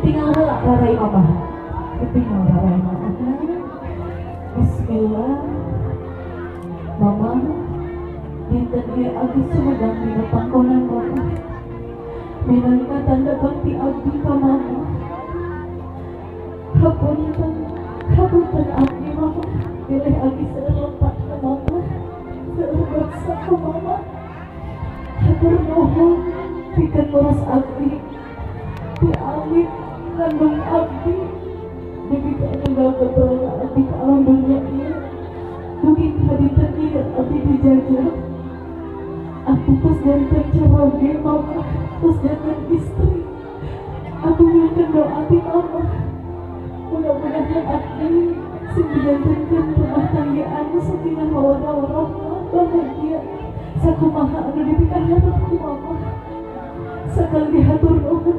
Ditinggal heula rarai mama. Ditinggal rarai mama. Bismillah. Mama, dinten ieu abdi sumedang dina pangkonan mama. Minangka tanda bakti abdi ka mama. Hapunten, hapunten abdi mama. Bilih abdi seueur lepat ka mama. Seueur baksa ka mama. Hatur nuhun pikeun ngurus abdi. Ti alit ngandung abdi. Dugi ka ninggal keberangan abdi ka alam dunia ieu. Dugi ka dinten ieu abdi dijajah. Aku tos janten caroge mama. Tos janten istri. Aku nyuwun doa ti mama. Mudah-mudahan abdi sing dijantenkeun rumah tangga anu sakinah mawaddah warahmah bahagia sakumaha anu dipikahareun ku mama. Sakali dihatur nuhun